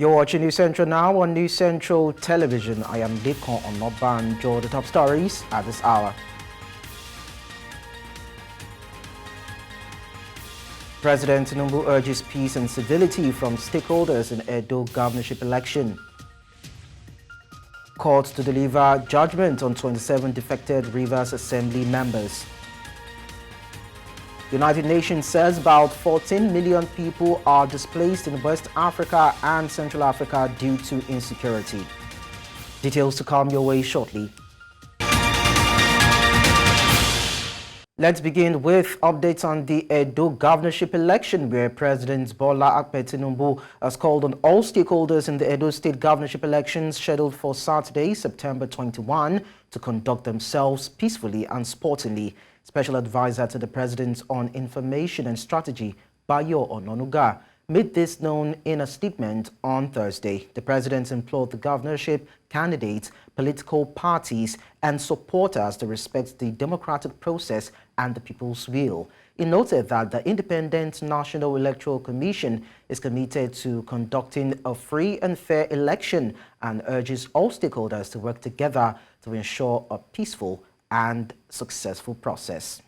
You're watching News Central now on News Central Television. I am Lekan Onabanjo. The top stories at this hour. President Tinubu urges peace and civility from stakeholders in Edo governorship election. Court to deliver judgment on 27 defected Rivers Assembly members. United Nations says about 14 million people are displaced in West Africa and Central Africa due to insecurity. Details to come your way shortly. Let's begin with updates on the Edo governorship election, where President Bola Ahmed Tinubu has called on all stakeholders in the Edo State Governorship elections scheduled for Saturday, September 21, to conduct themselves peacefully and sportingly. Special Advisor to the President on Information and Strategy, Bayo Onanuga, made this known in a statement on Thursday. The President implored the governorship candidates, political parties, and supporters to respect the democratic process and the people's will. He noted that the Independent National Electoral Commission is committed to conducting a free and fair election and urges all stakeholders to work together to ensure a peaceful and successful process.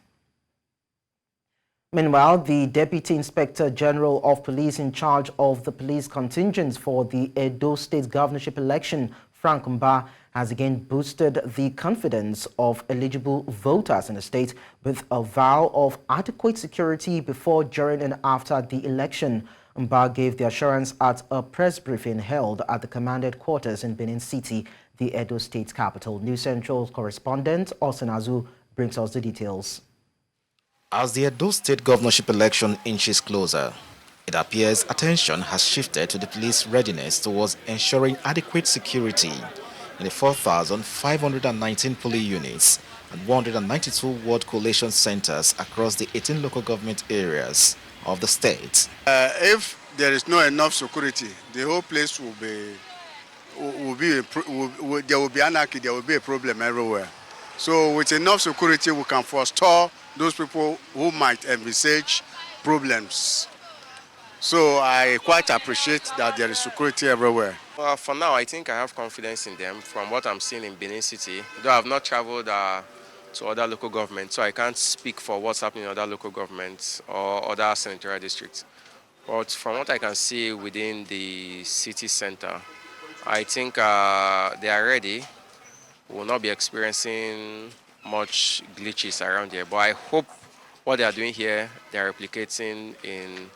Meanwhile, the Deputy Inspector General of Police in charge of the police contingents for the Edo State governorship election, Frank Mba, has again boosted the confidence of eligible voters in the state with a vow of adequate security before, during, and after the election. Mba gave the assurance at a press briefing held at the commanded quarters in Benin City, the Edo State capital. News Central correspondent Osinazu brings us the details. As the Edo State governorship election inches closer, it appears attention has shifted to the police readiness towards ensuring adequate security in the 4,519 police units and 192 ward collation centers across the 18 local government areas of the state. If there is not enough security, the whole place there will be anarchy, there will be a problem everywhere. So with enough security, we can forestall those people who might envisage problems. So I quite appreciate that there is security everywhere. Well, for now, I think I have confidence in them from what I'm seeing in Benin City. Though I have not traveled to other local governments, so I can't speak for what's happening in other local governments or other senatorial districts. But from what I can see within the city center, I think they are ready. We will not be experiencing much glitches around here. But I hope what they are doing here, they are replicating in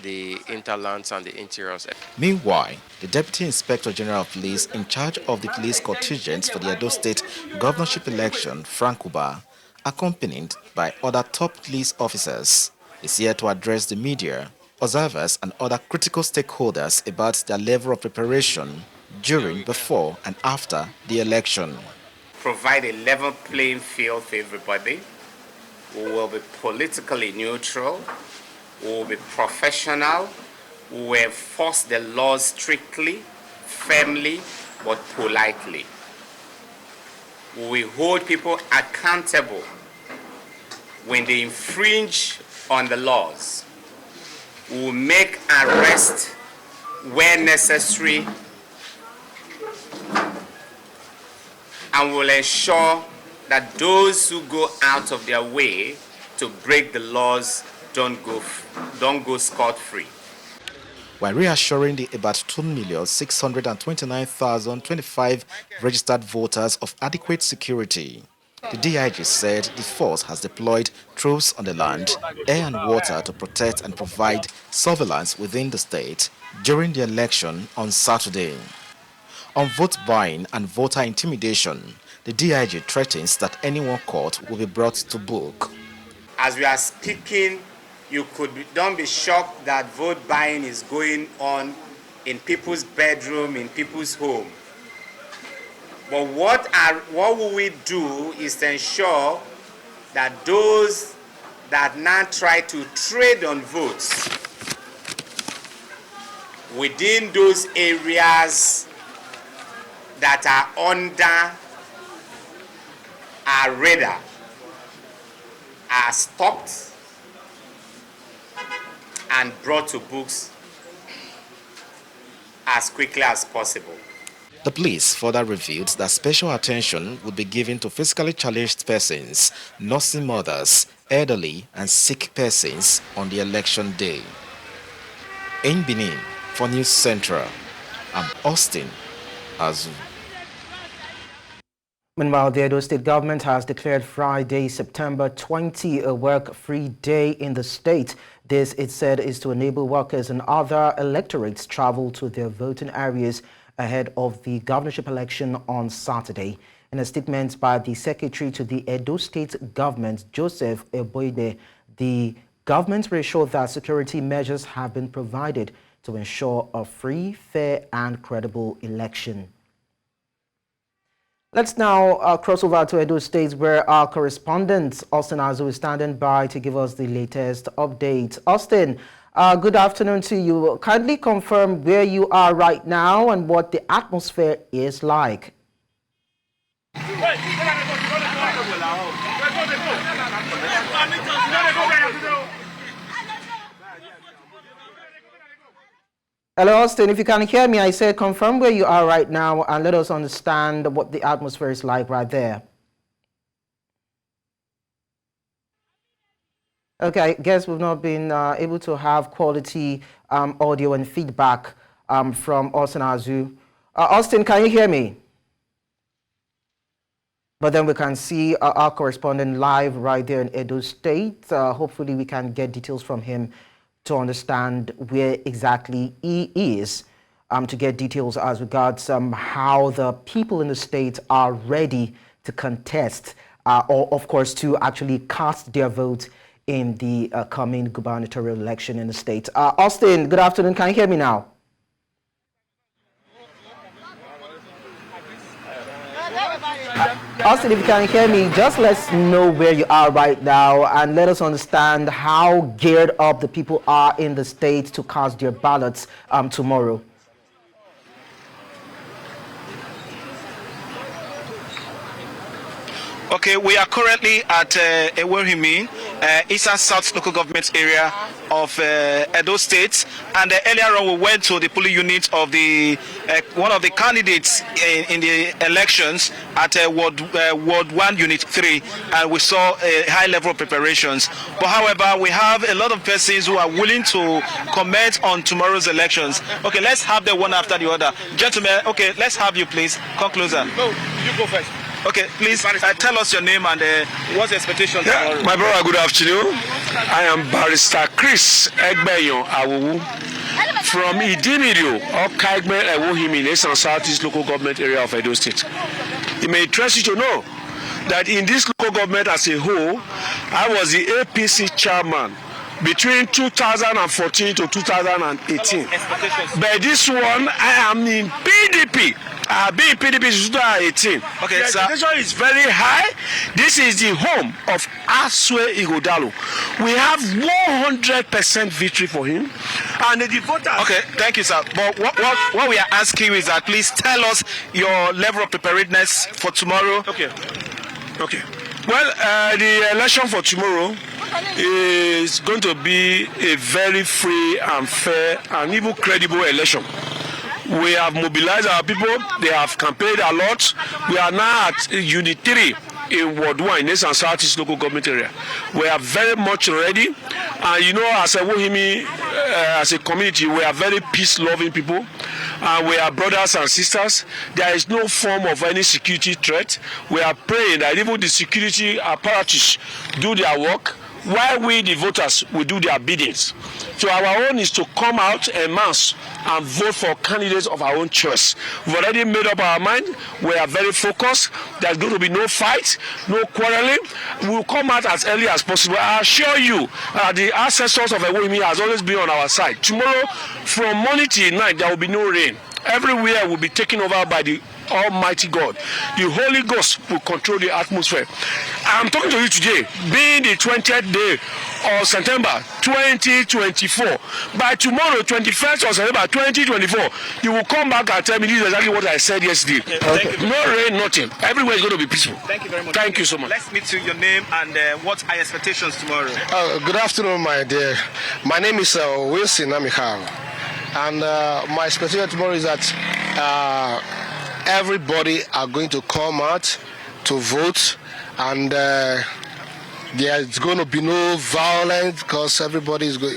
the interlands and the interiors. Meanwhile, the Deputy Inspector General of Police in charge of the police contingents for the Edo State governorship election, Frank Mba, accompanied by other top police officers, is here to address the media, observers, and other critical stakeholders about their level of preparation during, before, and after the election. Provide a level playing field for everybody. We will be politically neutral. We will be professional. We will enforce the laws strictly, firmly, but politely. We will hold people accountable when they infringe on the laws. We will make arrests where necessary, and will ensure that those who go out of their way to break the laws don't go scot-free. While reassuring the about 2,629,025 registered voters of adequate security, the DIG said the force has deployed troops on the land, air and water to protect and provide surveillance within the state during the election on Saturday. On vote buying and voter intimidation, the DIG threatens that anyone caught will be brought to book. As we are speaking, don't be shocked that vote buying is going on in people's bedroom, in people's home. But what will we do is to ensure that those that now try to trade on votes within those areas that are under our radar are stopped and brought to books as quickly as possible. The police further revealed that special attention would be given to physically challenged persons, nursing mothers, elderly and sick persons on the election day. In Benin, for News Central, I'm Austin Azu. Meanwhile, the Edo State Government has declared Friday, September 20, a work-free day in the state. This, it said, is to enable workers and other electorates travel to their voting areas ahead of the governorship election on Saturday. In a statement by the Secretary to the Edo State Government, Joseph Eboide, the government reassured that security measures have been provided to ensure a free, fair and credible election. Let's now cross over to Edo State, where our correspondent, Austin Azu, is standing by to give us the latest update. Austin, good afternoon to you. Kindly confirm where you are right now and what the atmosphere is like. Hello, Austin. If you can hear me, I said confirm where you are right now and let us understand what the atmosphere is like right there. Okay, I guess we've not been able to have quality audio and feedback from Austin Azu. Austin, can you hear me? But then we can see our correspondent live right there in Edo State. Hopefully we can get details from him to understand where exactly he is, to get details as regards how the people in the state are ready to contest or, of course, to actually cast their vote in the coming gubernatorial election in the state. Austin, good afternoon. Can you hear me now? Austin, if you can hear me, just let us know where you are right now and let us understand how geared up the people are in the state to cast their ballots tomorrow. Okay, we are currently at Ewerhimi, Eastern South Local Government area of Edo State, and earlier on we went to the polling unit of the one of the candidates in the elections at Ward 1 Unit 3, and we saw a high level of preparations. But however, we have a lot of persons who are willing to comment on tomorrow's elections. Okay, let's have them one after the other. Gentlemen, okay, let's have you please. Come closer. No, you go first. Okay, please tell us your name and what's the expectation tomorrow. My brother, good afternoon. I am Barrister Chris Egbeyon Awowu from Idimidio, Okaigbe Ewohimi, Eastern Southeast Local Government area of Edo State. It may interest you to know that in this local government as a whole, I was the APC chairman between 2014 to 2018. But this one, I am in PDP. I have been in PDP since 2018. Okay, the expectation is very high. This is the home of Aswe Igodalo. We have 100% victory for him. And the voters... Okay, thank you, sir. But what we are asking you is that please tell us your level of preparedness for tomorrow. Okay. Well, the election for tomorrow is going to be a very free and fair and even credible election. We have mobilized our people. They have campaigned a lot. We are now at Unit 3 in Ward 1 in Eastern Southeast Local Government area. We are very much ready. And you know, as a Wohimi, as a community, we are very peace-loving people. And we are brothers and sisters. There is no form of any security threat. We are praying that even the security apparatus do their work, while we, the voters, will do their biddings. So our own is to come out en masse and vote for candidates of our own choice. We've already made up our mind. We are very focused. There's going to be no fight, no quarreling. We'll come out as early as possible. I assure you, the ancestors of Ewohimi has always been on our side. Tomorrow, from morning till night, there will be no rain. Everywhere will be taken over by the Almighty God. The Holy Ghost will control the atmosphere. I'm talking to you today, being the 20th day of September 2024. By tomorrow, 21st of September 2024, you will come back and tell me this is exactly what I said yesterday. Okay. No rain, nothing. Everywhere is going to be peaceful. Thank you very much. Thank you so much. Let's meet your name and what are your expectations tomorrow? Good afternoon, my dear. My name is Wilson Amihal. And my expectation tomorrow is that everybody are going to come out to vote, and there's going to be no violence because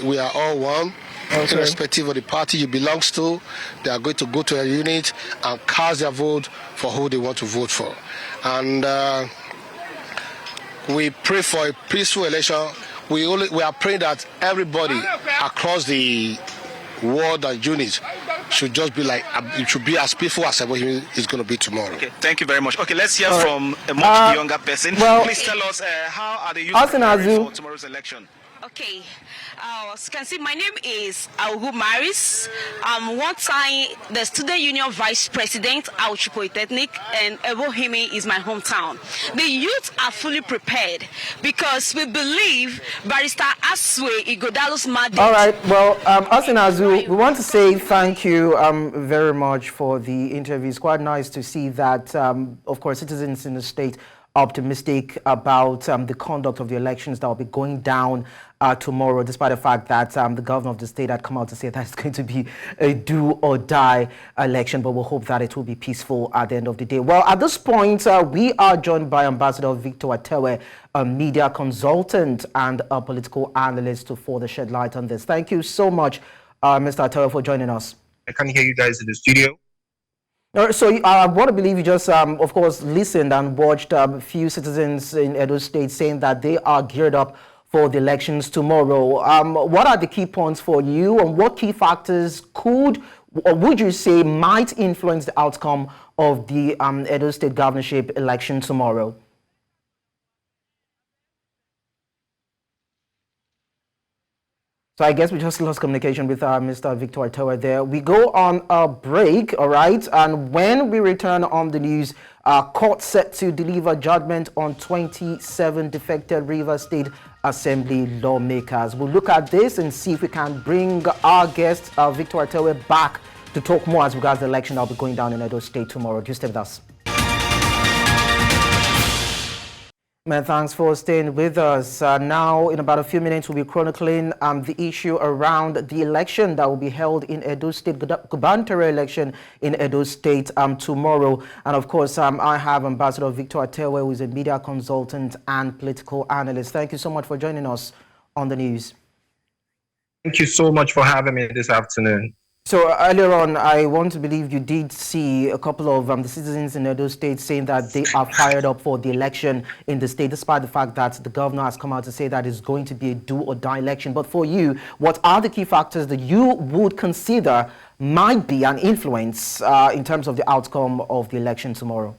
we are all one. Okay. Irrespective of the party you belong to, they are going to go to a unit and cast their vote for who they want to vote for. And we pray for a peaceful election. We are praying that everybody across the world and unit should just be like, it should be as peaceful as it's going to be tomorrow. Okay, thank you very much. Okay, let's hear from a much younger person. Well, please tell us how are the youth preparing for tomorrow's election? Okay, as you can see, my name is Augu Maris. One time the Student Union Vice President, Auchi Polytechnic, and Ebohimi is my hometown. The youth are fully prepared because we believe Barrister Aswe Igodalo's mandate. All right, well, Asinazu, we want to say thank you very much for the interview. It's quite nice to see that, of course, citizens in the state optimistic about the conduct of the elections that will be going down tomorrow, despite the fact that the governor of the state had come out to say that it's going to be a do or die election, but we'll hope that it will be peaceful at the end of the day. Well, at this point, we are joined by Ambassador Victor Atewe, a media consultant and a political analyst, to further shed light on this. Thank you so much, Mr. Atewe, for joining us. I can hear you guys in the studio. So I want to believe you just, of course, listened and watched a few citizens in Edo State saying that they are geared up for the elections tomorrow. What are the key points for you, and what key factors could, or would you say, might influence the outcome of the Edo State governorship election tomorrow? So I guess we just lost communication with Mr. Victor Atewe there. We go on a break, all right? And when we return on the news, court set to deliver judgment on 27 defected Rivers State Assembly lawmakers. We'll look at this and see if we can bring our guest, Victor Atewe, back to talk more as regards the election that will be going down in Edo State tomorrow. Do stay with us. Man, thanks for staying with us. Now, in about a few minutes, we'll be chronicling the issue around the election that will be held in Edo State, gubernatorial election in Edo State tomorrow. And of course, I have Ambassador Victor Atewe, who is a media consultant and political analyst. Thank you so much for joining us on the news. Thank you so much for having me this afternoon. So earlier on, I want to believe you did see a couple of the citizens in Edo State saying that they are fired up for the election in the state, despite the fact that the governor has come out to say that it's going to be a do or die election. But for you, what are the key factors that you would consider might be an influence in terms of the outcome of the election tomorrow?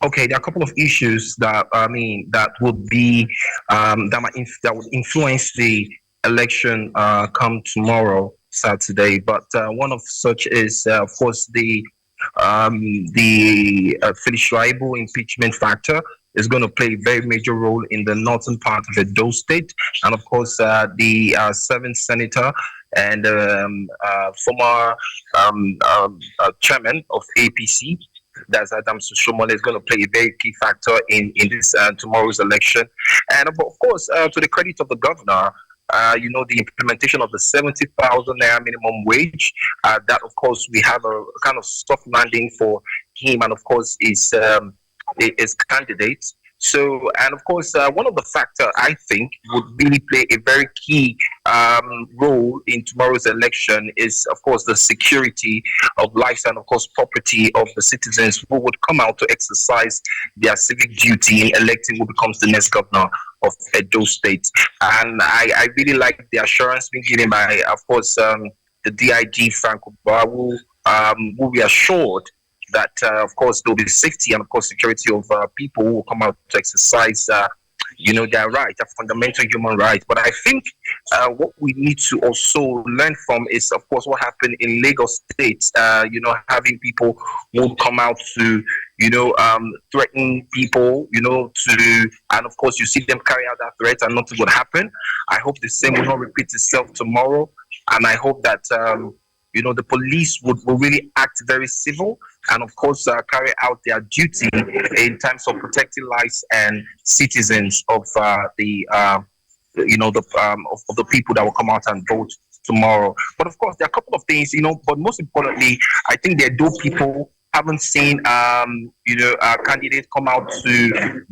Okay, there are a couple of issues that that would be that would influence the election come tomorrow, Saturday, but one of such is, of course, the Felix Schreiber impeachment factor is going to play a very major role in the northern part of Edo State, and of course, the 7th senator and former chairman of APC, that's Adam Sushomole, is going to play a very key factor in this tomorrow's election, and of course, to the credit of the governor. The implementation of the 70,000 naira minimum wage, that of course we have a kind of soft landing for him and of course his candidates. So, and of course, one of the factors I think would really play a very key role in tomorrow's election is, of course, the security of lives and, of course, property of the citizens who would come out to exercise their civic duty in electing who becomes the next governor of Edo State. And I really like the assurance being given by, of course, the DIG, Franco Bawu, who reassured that, of course, there will be safety and, of course, security of people who will come out to exercise, their right, a fundamental human right. But I think what we need to also learn from is, of course, what happened in Lagos State, having people who come out to, threaten people, and of course, you see them carry out that threat and nothing would happen. I hope the same will not repeat itself tomorrow. And I hope that, the police will really act very civil and, of course, carry out their duty in terms of protecting lives and citizens of the people that will come out and vote tomorrow. But of course, there are a couple of things, but most importantly, I think the Edo people haven't seen, candidates come out to,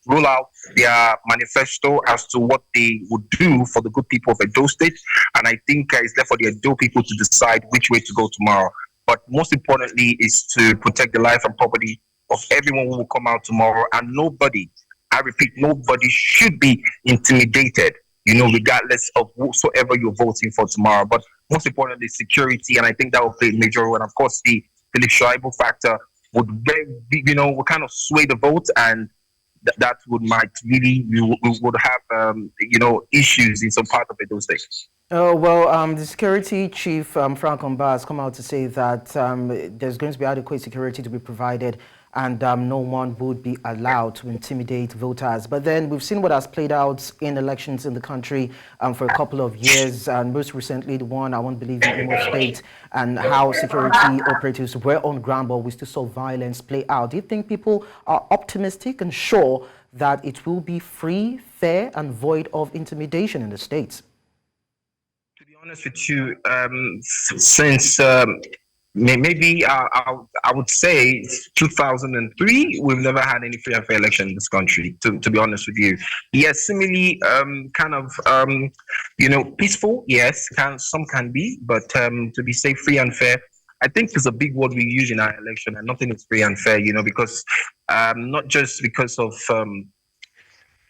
roll out their manifesto as to what they would do for the good people of Edo State. And I think it's left for the Edo people to decide which way to go tomorrow. But most importantly is to protect the life and property of everyone who will come out tomorrow. And nobody, I repeat, nobody should be intimidated, regardless of whosoever you're voting for tomorrow. But most importantly, security. And I think that will play a major role. And of course, the electoral factor would kind of sway the vote, and that might really, we would have issues in some part of Edo State. The security chief, Frank Omba, has come out to say that there's going to be adequate security to be provided, and no one would be allowed to intimidate voters. But then we've seen what has played out in elections in the country for a couple of years, and most recently the one, I won't believe, in Imo State, and how security operatives were on ground, but we still saw violence play out. Do you think people are optimistic and sure that it will be free, fair, and void of intimidation in the states? To be honest with you, since maybe I would say 2003, we've never had any free and fair election in this country, to be honest with you. Yes, similarly, peaceful, yes, some can be, but to be say free and fair, I think is a big word we use in our election, and nothing is free and fair, because not just because of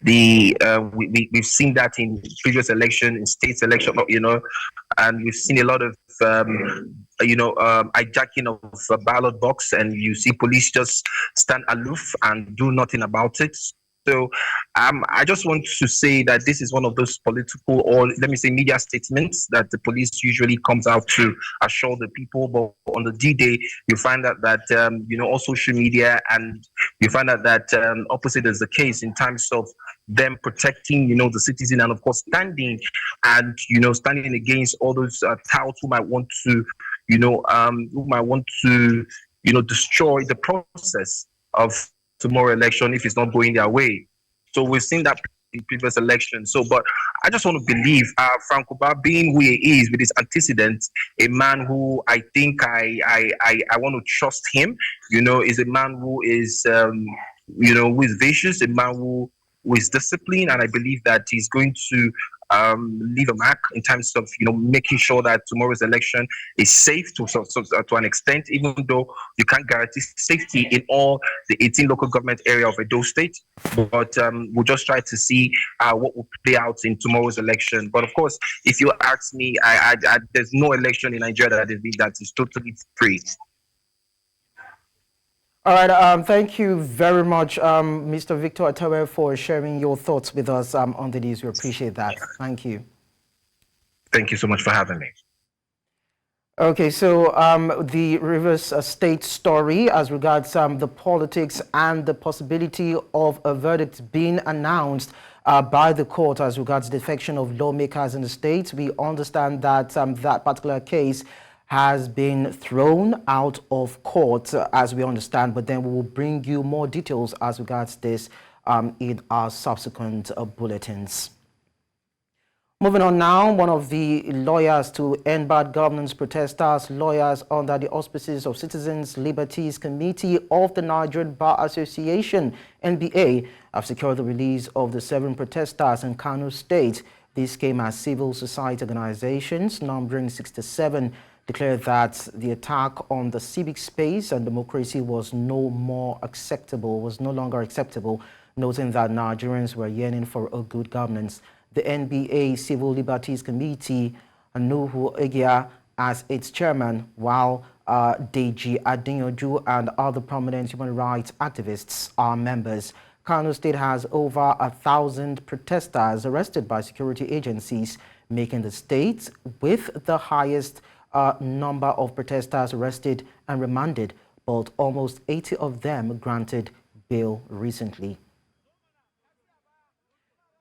we've seen that in previous election, in states election, and we've seen a lot of hijacking of a ballot box, and you see police just stand aloof and do nothing about it. So I just want to say that this is one of those political, or let me say media statements that the police usually comes out to assure the people, but on the D-Day you find out that all social media, and you find out that opposite is the case in terms of them protecting the citizen, and of course standing against all those touts who might want to destroy the process of tomorrow election if it's not going their way. So we've seen that in previous elections. So, but I just want to believe Frank Omba, being who he is with his antecedents, a man who I think I want to trust him. Is a man who is who is vicious, a man who is disciplined, and I believe that he's going to leave a mark in terms of making sure that tomorrow's election is safe to an extent, even though you can't guarantee safety in all the 18 local government area of Edo State. But we'll just try to see what will play out in tomorrow's election. But of course, if you ask me, there's no election in Nigeria that is totally free. All right, thank you very much, Mr. Victor Atawe, for sharing your thoughts with us on the news. We appreciate that. Thank you. Thank you so much for having me. Okay, so the Rivers State story as regards the politics and the possibility of a verdict being announced by the court as regards defection of lawmakers in the state. We understand that that particular case has been thrown out of court, as we understand, but then we will bring you more details as regards this in our subsequent bulletins. Moving on now, one of the lawyers to end bad governance protesters, lawyers under the auspices of Citizens Liberties Committee of the Nigerian Bar Association, NBA, have secured the release of the 7 protesters in Kano State. This came as civil society organizations, numbering 67, declared that the attack on the civic space and democracy was no longer acceptable, noting that Nigerians were yearning for a good governance. The NBA Civil Liberties Committee, Nuhu Egia as its chairman, while Deji Adinyoju and other prominent human rights activists are members. Kano State has over 1,000 protesters arrested by security agencies, making the state with the highest number of protesters arrested and remanded, but almost 80 of them granted bail recently.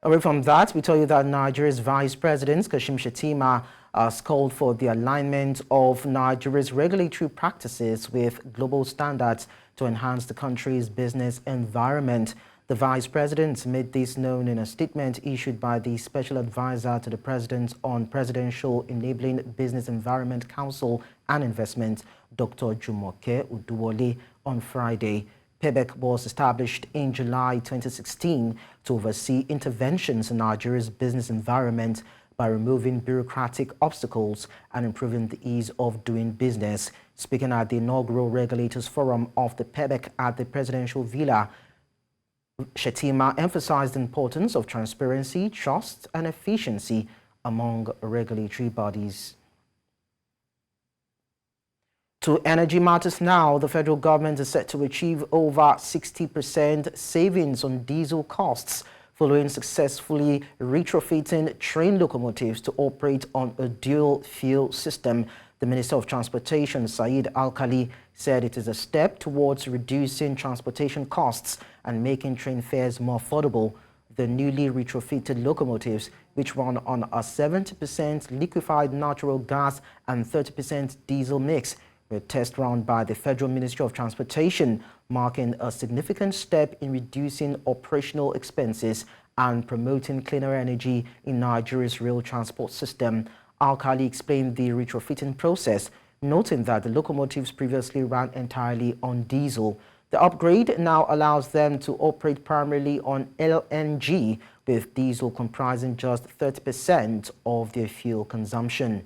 Away from that, we tell you that Nigeria's Vice President Kashim Shettima has called for the alignment of Nigeria's regulatory practices with global standards to enhance the country's business environment. The Vice President made this known in a statement issued by the Special Advisor to the President on Presidential Enabling Business Environment Council and Investment, Dr. Jumoke Uduwole, on Friday. PEBEC was established in July 2016 to oversee interventions in Nigeria's business environment by removing bureaucratic obstacles and improving the ease of doing business. Speaking at the inaugural Regulators Forum of the PEBEC at the Presidential Villa, Shetima emphasized the importance of transparency, trust, and efficiency among regulatory bodies. To energy matters now, the federal government is set to achieve over 60% savings on diesel costs following successfully retrofitting train locomotives to operate on a dual fuel system. The Minister of Transportation, Said Alkali, said it is a step towards reducing transportation costs and making train fares more affordable. The newly retrofitted locomotives, which run on a 70% liquefied natural gas and 30% diesel mix, were test run by the Federal Ministry of Transportation, marking a significant step in reducing operational expenses and promoting cleaner energy in Nigeria's rail transport system. Alkali explained the retrofitting process, noting that the locomotives previously ran entirely on diesel. The upgrade now allows them to operate primarily on LNG, with diesel comprising just 30% of their fuel consumption.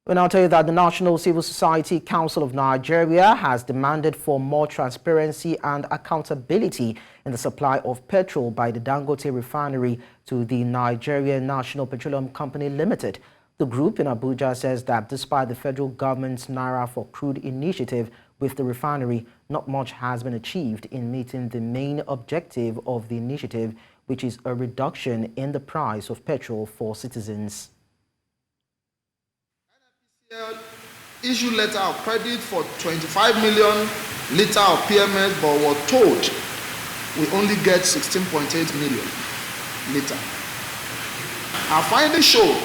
We'll now tell you that the National Civil Society Council of Nigeria has demanded for more transparency and accountability in the supply of petrol by the Dangote refinery to the Nigerian National Petroleum Company Limited. The group in Abuja says that despite the federal government's Naira for Crude initiative with the refinery, not much has been achieved in meeting the main objective of the initiative, which is a reduction in the price of petrol for citizens. Issue letter of credit for 25 million litre of PMS, but were told we only get 16.8 million litre. Our findings show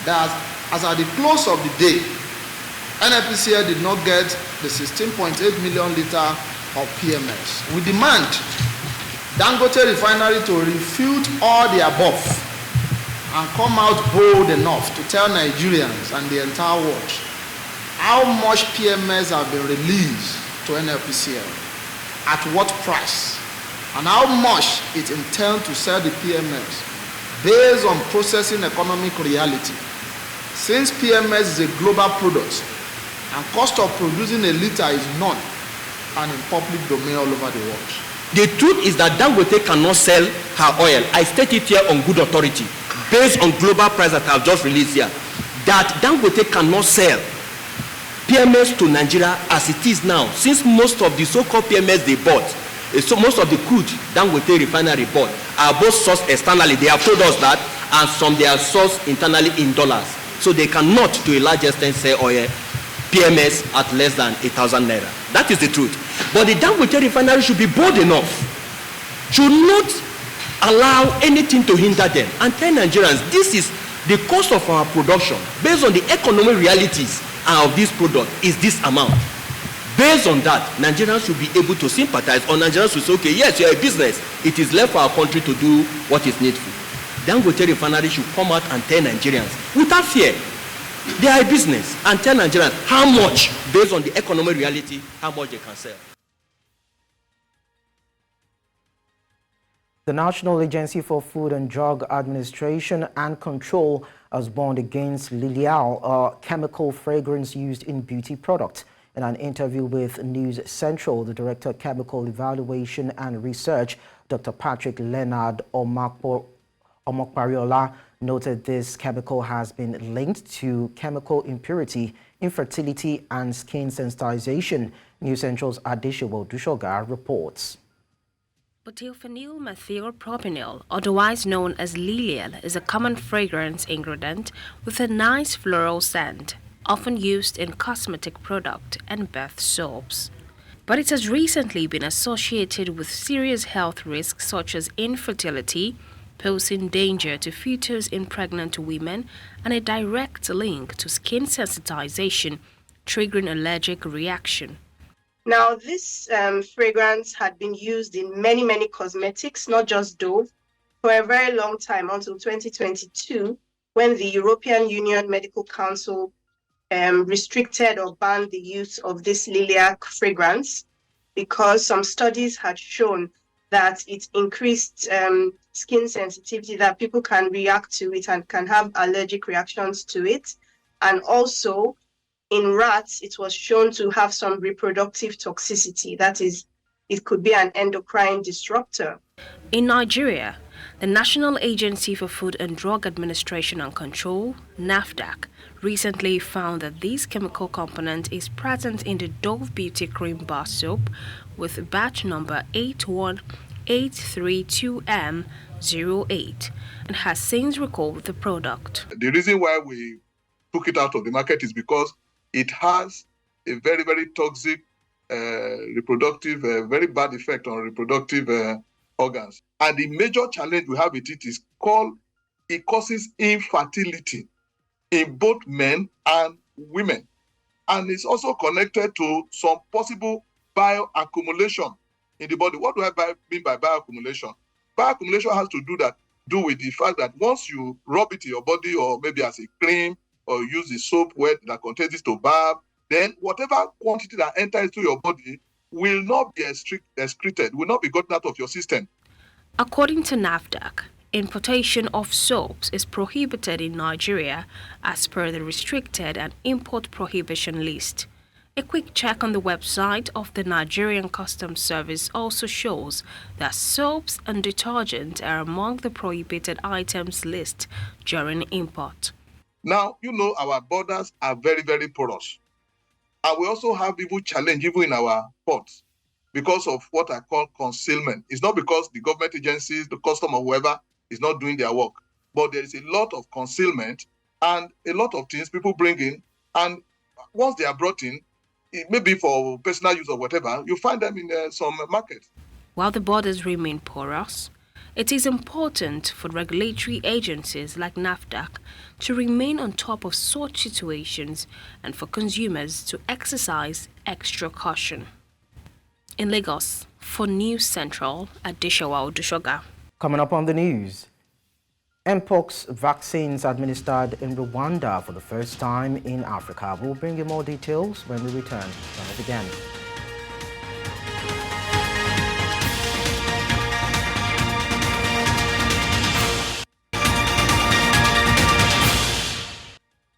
that as at the close of the day, NNPCL did not get the 16.8 million litre of PMS. We demand Dangote refinery to refute all the above and come out bold enough to tell Nigerians and the entire world how much PMS have been released to NNPCL, at what price, and how much it intends to sell the PMS based on processing economic reality. Since PMS is a global product and cost of producing a litre is known and in public domain all over the world. The truth is that Dangote cannot sell her oil. I state it here on good authority, based on global price that I've just released here, that Dangote cannot sell PMS to Nigeria as it is now, since most of the so-called PMS they bought, so most of the crude Dangote refinery bought are both sourced externally. They have told us that, and some they are sourced internally in dollars. So they cannot, to a large extent, sell oil PMS at less than 1,000 naira. That is the truth. But the Dangote refinery should be bold enough, should not allow anything to hinder them, and tell Nigerians this is the cost of our production based on the economic realities of this product is this amount. Based on that, Nigerians should be able to sympathize, or Nigerians should say, okay, yes, you're a business. It is left for our country to do what is needful. Dangote refinery should come out and tell Nigerians without fear. They are a business, and tell Nigerians how much, based on the economic reality, how much they can sell. The National Agency for Food and Drug Administration and Control has warned against Lilial, a chemical fragrance used in beauty products. In an interview with News Central, the Director of Chemical Evaluation and Research, Dr. Patrick Leonard Omokpariola, noted this chemical has been linked to chemical impurity, infertility, and skin sensitization. News Central's Adeshewo Dushoga reports. Butylphenyl methylpropanyl, otherwise known as Lilial, is a common fragrance ingredient with a nice floral scent, often used in cosmetic products and bath soaps. But it has recently been associated with serious health risks such as infertility, posing danger to fetus in pregnant women, and a direct link to skin sensitization, triggering allergic reaction. Now, this fragrance had been used in many, many cosmetics, not just Dove, for a very long time, until 2022, when the European Union Medical Council restricted or banned the use of this lilac fragrance because some studies had shown that it increased skin sensitivity, that people can react to it and can have allergic reactions to it. And also, in rats, it was shown to have some reproductive toxicity. That is, it could be an endocrine disruptor. In Nigeria, the National Agency for Food and Drug Administration and Control, NAFDAC, recently found that this chemical component is present in the Dove Beauty Cream Bar Soap with batch number 81832M08 and has since recalled the product. The reason why we took it out of the market is because it has a very, very toxic reproductive, very bad effect on reproductive organs. And the major challenge we have with it is it causes infertility in both men and women. And it's also connected to some possible bioaccumulation in the body. What do I mean by bioaccumulation? Bioaccumulation has to do with the fact that once you rub it in your body, or maybe as a cream, or use the soap that contains it to bath, then whatever quantity that enters into your body will not be excreted, will not be gotten out of your system. According to NAFDAC, importation of soaps is prohibited in Nigeria as per the restricted and import prohibition list. A quick check on the website of the Nigerian Customs Service also shows that soaps and detergents are among the prohibited items list during import. Now, our borders are very, very porous. And we also have even challenge even in our ports because of what I call concealment. It's not because the government agencies, the custom or whoever is not doing their work, but there is a lot of concealment and a lot of things people bring in. And once they are brought in, it may be for personal use or whatever, you find them in some markets. While the borders remain porous, it is important for regulatory agencies like NAFDAC to remain on top of such situations and for consumers to exercise extra caution. In Lagos, for News Central, Adeshawa Odushoga. Coming up on the news, Mpox vaccines administered in Rwanda for the first time in Africa. We'll bring you more details when we return. Join us again.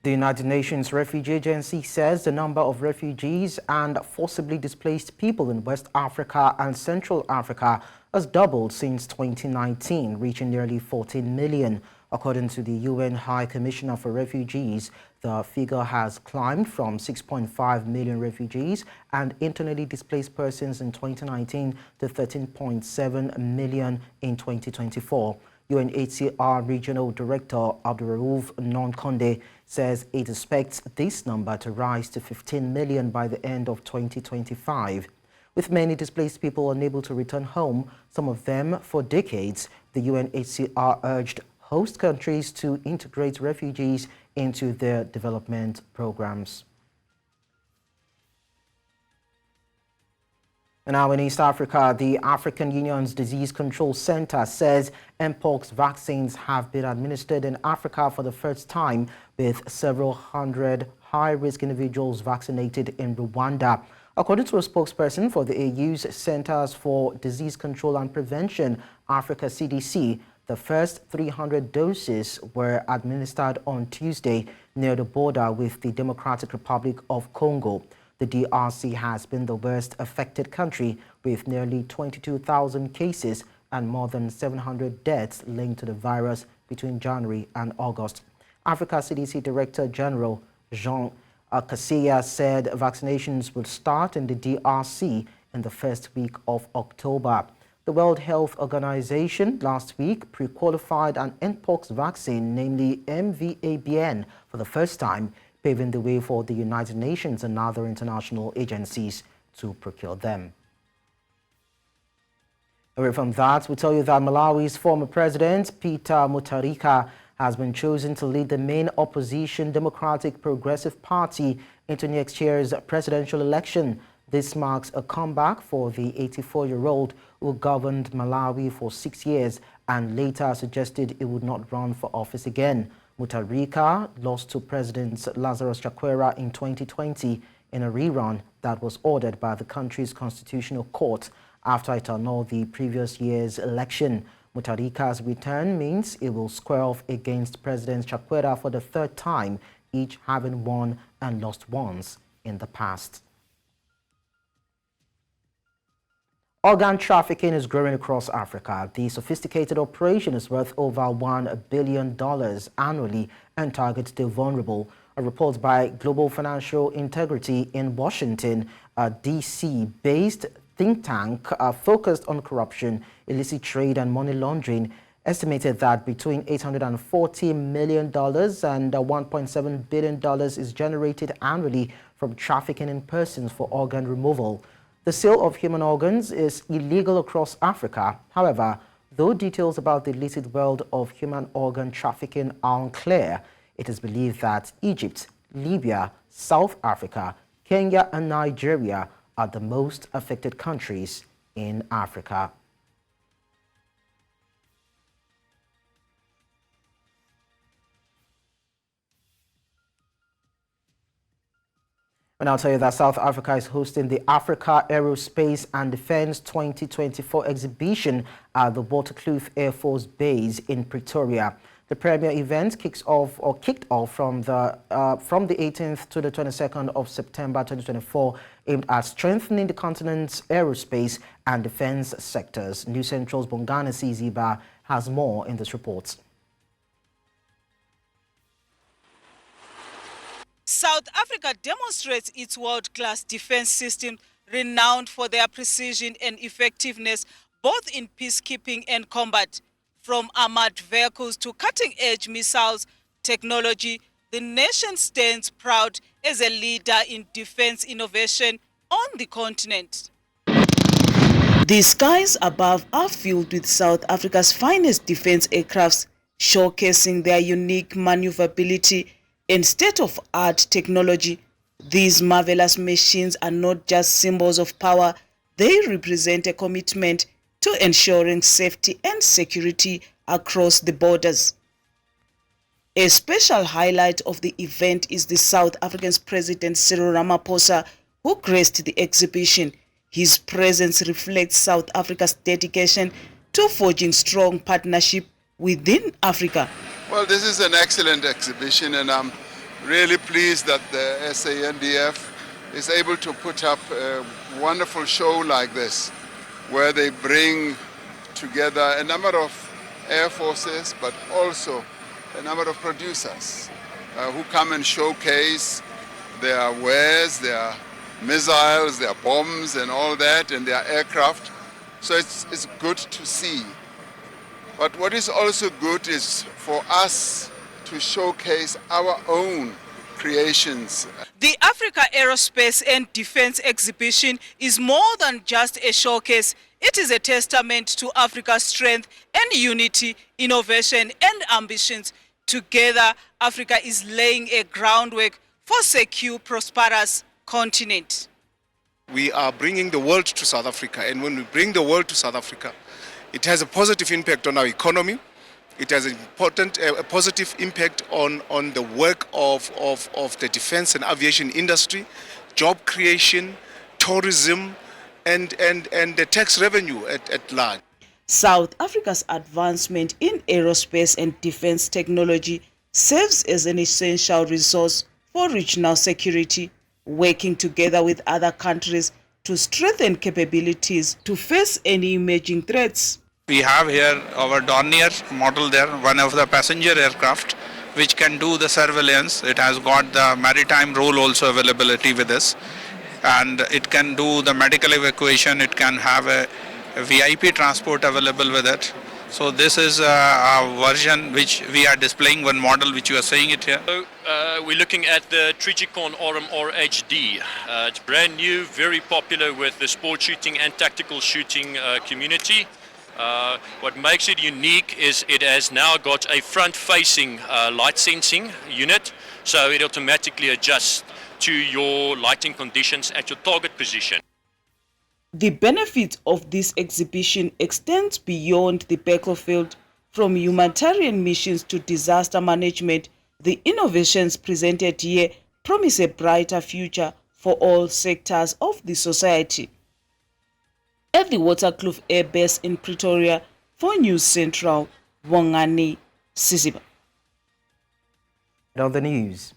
The United Nations Refugee Agency says the number of refugees and forcibly displaced people in West Africa and Central Africa has doubled since 2019, reaching nearly 14 million. According to the UN High Commissioner for Refugees, the figure has climbed from 6.5 million refugees and internally displaced persons in 2019 to 13.7 million in 2024. UNHCR Regional Director Abdurraouf Nonkonde says it expects this number to rise to 15 million by the end of 2025. With many displaced people unable to return home, some of them for decades, the UNHCR urged host countries to integrate refugees into their development programs. And now in East Africa, the African Union's Disease Control Center says Mpox vaccines have been administered in Africa for the first time, with several hundred high-risk individuals vaccinated in Rwanda. According to a spokesperson for the AU's Centers for Disease Control and Prevention, Africa CDC, the first 300 doses were administered on Tuesday near the border with the Democratic Republic of Congo. The DRC has been the worst affected country, with nearly 22,000 cases and more than 700 deaths linked to the virus between January and August. Africa CDC Director General Jean Kaseya said vaccinations will start in the DRC in the first week of October. The World Health Organization last week pre-qualified an Mpox vaccine, namely MVABN, for the first time, paving the way for the United Nations and other international agencies to procure them. Away from that, we tell you that Malawi's former president, Peter Mutharika, has been chosen to lead the main opposition Democratic Progressive Party into next year's presidential election. This marks a comeback for the 84-year-old who governed Malawi for 6 years and later suggested he would not run for office again. Mutharika lost to President Lazarus Chakwera in 2020 in a rerun that was ordered by the country's constitutional court after it annulled the previous year's election. Mutharika's return means he will square off against President Chakwera for the third time, each having won and lost once in the past. Organ trafficking is growing across Africa. The sophisticated operation is worth over $1 billion annually and targets the vulnerable. A report by Global Financial Integrity in Washington, a DC-based think tank focused on corruption, illicit trade and money laundering, estimated that between $840 million and $1.7 billion is generated annually from trafficking in persons for organ removal. The sale of human organs is illegal across Africa. However, though details about the illicit world of human organ trafficking are unclear, it is believed that Egypt, Libya, South Africa, Kenya, and Nigeria are the most affected countries in Africa. And I'll tell you that South Africa is hosting the Africa Aerospace and Defense 2024 exhibition at the Waterkloof Air Force Base in Pretoria. The premier event kicked off from the 18th to the 22nd of September 2024, aimed at strengthening the continent's aerospace and defense sectors. News Central's Bongani Ziba has more in this report. South Africa demonstrates its world-class defense system, renowned for their precision and effectiveness, both in peacekeeping and combat. From armored vehicles to cutting-edge missiles technology, the nation stands proud as a leader in defense innovation on the continent. The skies above are filled with South Africa's finest defense aircrafts, showcasing their unique maneuverability and state-of-art technology. These marvelous machines are not just symbols of power, they represent a commitment to ensuring safety and security across the borders. A special highlight of the event is the South African President Cyril Ramaphosa, who graced the exhibition. His presence reflects South Africa's dedication to forging strong partnership within Africa. Well, this is an excellent exhibition, and I'm really pleased that the SANDF is able to put up a wonderful show like this, where they bring together a number of air forces, but also a number of producers who come and showcase their wares, their missiles, their bombs and all that, and their aircraft. So it's good to see. But what is also good is for us to showcase our own creations. The Africa Aerospace and Defense exhibition is more than just a showcase. It is a testament to Africa's strength and unity, innovation and ambitions. Together, Africa is laying a groundwork for a secure, prosperous continent. We are bringing the world to South Africa, and when we bring the world to South Africa, it has a positive impact on our economy. It has a positive impact on the work of the defense and aviation industry, job creation, tourism, and the tax revenue at large. South Africa's advancement in aerospace and defense technology serves as an essential resource for regional security, working together with other countries to strengthen capabilities to face any emerging threats. We have here our Dornier model there, one of the passenger aircraft, which can do the surveillance. It has got the maritime role also availability with us, and it can do the medical evacuation. It can have a VIP transport available with it. So this is a version which we are displaying, one model which you are seeing it here. So, we're looking at the Trigicon RMR HD. It's brand new, very popular with the sport shooting and tactical shooting community. What makes it unique is it has now got a front-facing light sensing unit, so it automatically adjusts to your lighting conditions at your target position. The benefit of this exhibition extends beyond the battlefield, from humanitarian missions to disaster management. The innovations presented here promise a brighter future for all sectors of the society. At the Waterkloof Air Base in Pretoria, for News Central, Wangani Sisiba. On the news,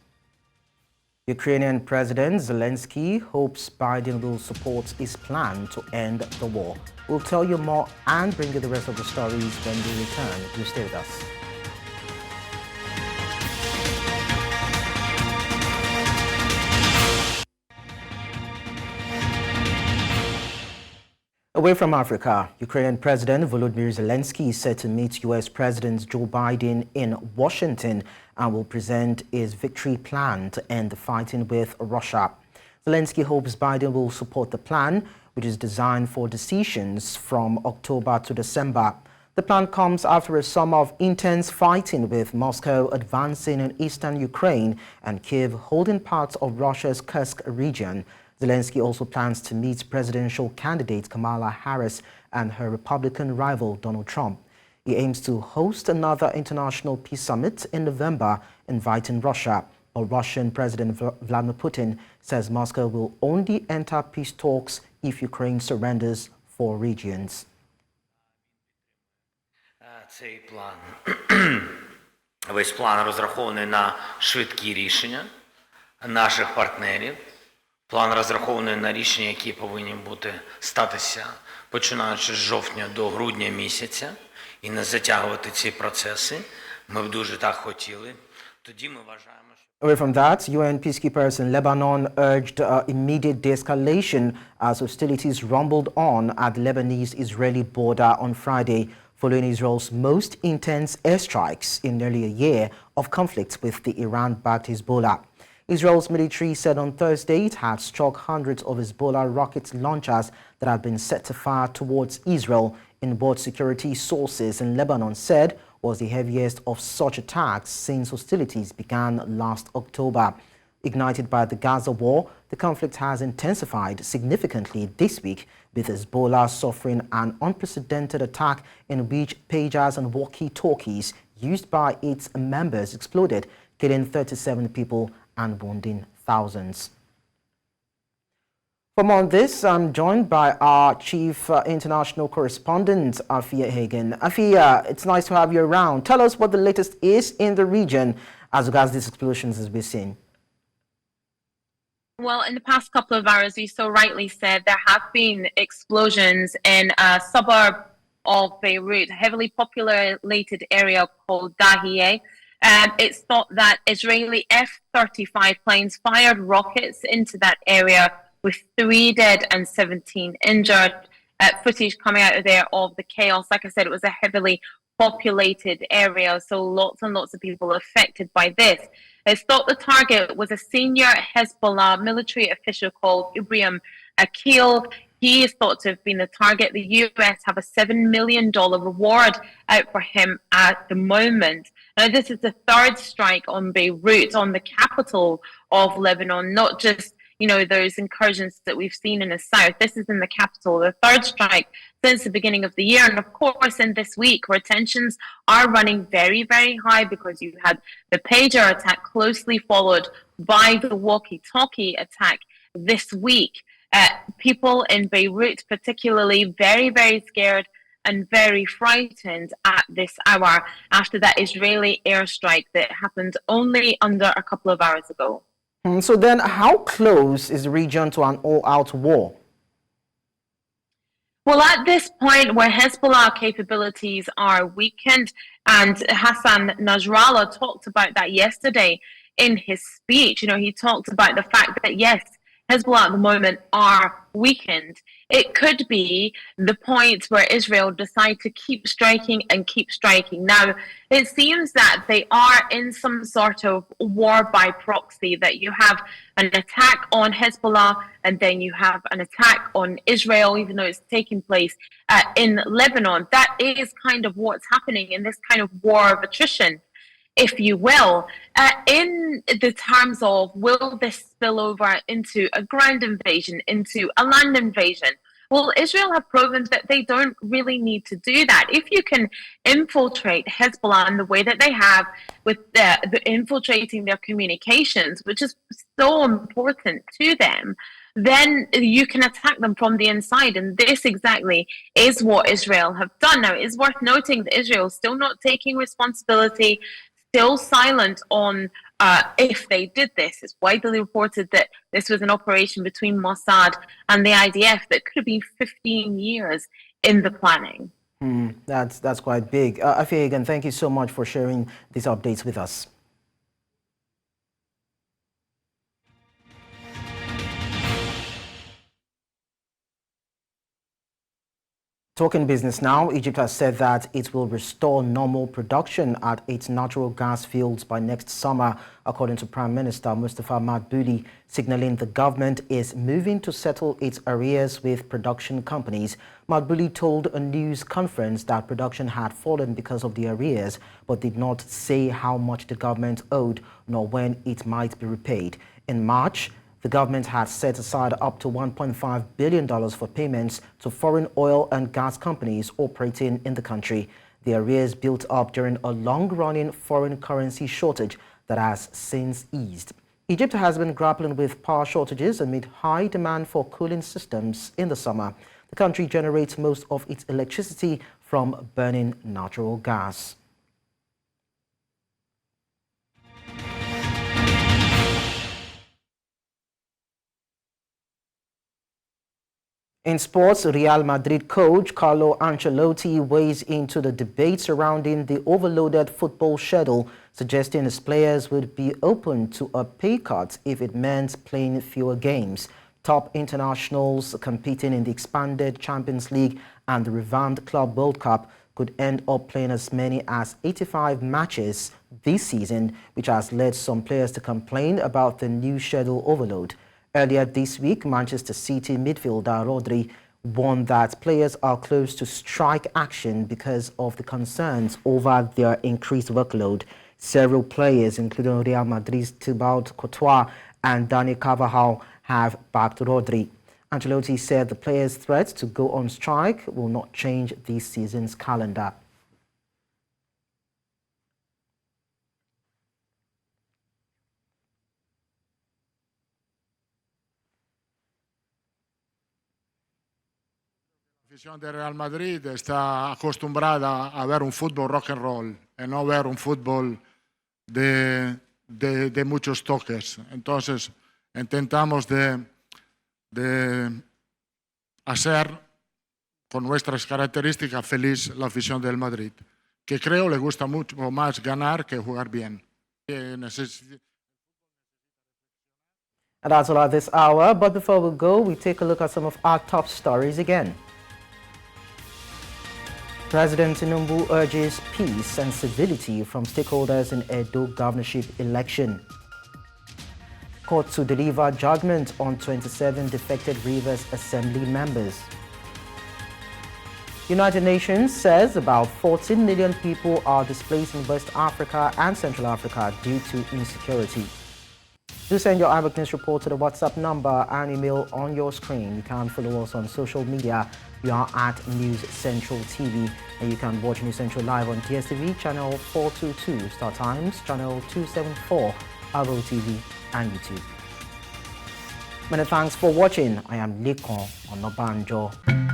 Ukrainian President Zelensky hopes Biden will support his plan to end the war. We'll tell you more and bring you the rest of the stories when we return. Do stay with us. Away from Africa, Ukrainian President Volodymyr Zelensky is set to meet U.S. President Joe Biden in Washington and will present his victory plan to end the fighting with Russia. Zelensky hopes Biden will support the plan, which is designed for decisions from October to December. The plan comes after a summer of intense fighting, with Moscow advancing in eastern Ukraine and Kyiv holding parts of Russia's Kursk region. Zelensky also plans to meet presidential candidate Kamala Harris and her Republican rival Donald Trump. He aims to host another international peace summit in November, inviting Russia. But Russian President Vladimir Putin says Moscow will only enter peace talks if Ukraine surrenders 4 regions. Цей план, весь план розрахований на швидкі рішення наших партнерів. План розрахований на рішення, які повинні статися, починаючи з жовтня до грудня місяця, і не затягувати ці процеси. Ми б дуже так хотіли. Тоді ми вважаємо, що... Away from that, UN peacekeepers in Lebanon urged immediate de-escalation as hostilities rumbled on at the Lebanese-Israeli border on Friday, following Israel's most intense airstrikes in nearly a year of conflict with the Iran-backed Hezbollah. Israel's military said on Thursday it had struck hundreds of Hezbollah rocket launchers that had been set to fire towards Israel in what security sources in Lebanon said was the heaviest of such attacks since hostilities began last October. Ignited by the Gaza war, the conflict has intensified significantly this week, with Hezbollah suffering an unprecedented attack in which pagers and walkie-talkies used by its members exploded, killing 37 people and wounding thousands. For more on this, I'm joined by our chief international correspondent, Afia Hagen. Afia, it's nice to have you around. Tell us what the latest is in the region as regards these explosions as we've seen. Well, in the past couple of hours, you so rightly said, there have been explosions in a suburb of Beirut, a heavily populated area called Dahieh. It's thought that Israeli F-35 planes fired rockets into that area, with 3 dead and 17 injured. Footage coming out of there of the chaos. Like I said, it was a heavily populated area, so lots and lots of people affected by this. It's thought the target was a senior Hezbollah military official called Ibrahim Akil. He is thought to have been the target. The US have a $7 million reward out for him at the moment. Now, this is the 3rd strike on Beirut, on the capital of Lebanon, not just, you know, those incursions that we've seen in the south. This is in the capital, the 3rd strike since the beginning of the year. And of course, in this week, where tensions are running very, very high because you had the pager attack closely followed by the walkie-talkie attack this week. People in Beirut, particularly, very, very scared and very frightened at this hour after that Israeli airstrike that happened only under a couple of hours ago. So then, how close is the region to an all-out war? Well, at this point where Hezbollah capabilities are weakened, and Hassan Nasrallah talked about that yesterday in his speech, you know, he talked about the fact that, yes, Hezbollah at the moment are weakened. It could be the point where Israel decide to keep striking and keep striking. Now, it seems that they are in some sort of war by proxy, that you have an attack on Hezbollah and then you have an attack on Israel, even though it's taking place in Lebanon. That is kind of what's happening in this kind of war of attrition, if you will, in the terms of, will this spill over into a ground invasion, into a land invasion? Well, Israel have proven that they don't really need to do that. If you can infiltrate Hezbollah in the way that they have with the infiltrating their communications, which is so important to them, then you can attack them from the inside. And this exactly is what Israel have done. Now, it's worth noting that Israel is still not taking responsibility, still silent on if they did this. It's widely reported that this was an operation between Mossad and the IDF that could have been 15 years in the planning. That's quite big. Afia, again, thank you so much for sharing these updates with us. Talking business now, Egypt has said that it will restore normal production at its natural gas fields by next summer, according to Prime Minister Mustafa Madrids, signaling the government is moving to settle its arrears with production companies. Madrids told a news conference that production had fallen because of the arrears, but did not say how much the government owed nor when it might be repaid. In March, the government had set aside up to $1.5 billion for payments to foreign oil and gas companies operating in the country. The arrears built up during a long-running foreign currency shortage that has since eased. Egypt has been grappling with power shortages amid high demand for cooling systems in the summer. The country generates most of its electricity from burning natural gas. In sports, Real Madrid coach Carlo Ancelotti weighs into the debate surrounding the overloaded football schedule, suggesting his players would be open to a pay cut if it meant playing fewer games. Top internationals competing in the expanded Champions League and the revamped Club World Cup could end up playing as many as 85 matches this season, which has led some players to complain about the new schedule overload. Earlier this week, Manchester City midfielder Rodri warned that players are close to strike action because of the concerns over their increased workload. Several players, including Real Madrid's Thibaut Courtois and Dani Carvajal, have backed Rodri. Ancelotti said the players' threat to go on strike will not change this season's calendar. La afición de Real Madrid está acostumbrada a ver un fútbol rock and roll y no ver un fútbol de muchos toques. Entonces, intentamos de hacer con nuestras características feliz la afición del Madrid, que creo le gusta mucho más ganar que jugar bien. And that's all at this hour. But before we go, we take a look at some of our top stories again. President Tinubu urges peace and civility from stakeholders in Edo governorship election. Court to deliver judgment on 27 defected Rivers Assembly members. United Nations says about 14 million people are displaced in West Africa and Central Africa due to insecurity. Do send your Arabic News report to the WhatsApp number and email on your screen. You can follow us on social media. We are at News Central TV, and you can watch News Central live on DSTV channel 422, Star Times channel 274, Avo TV, and YouTube. Many thanks for watching. I am Lekan Onabanjo.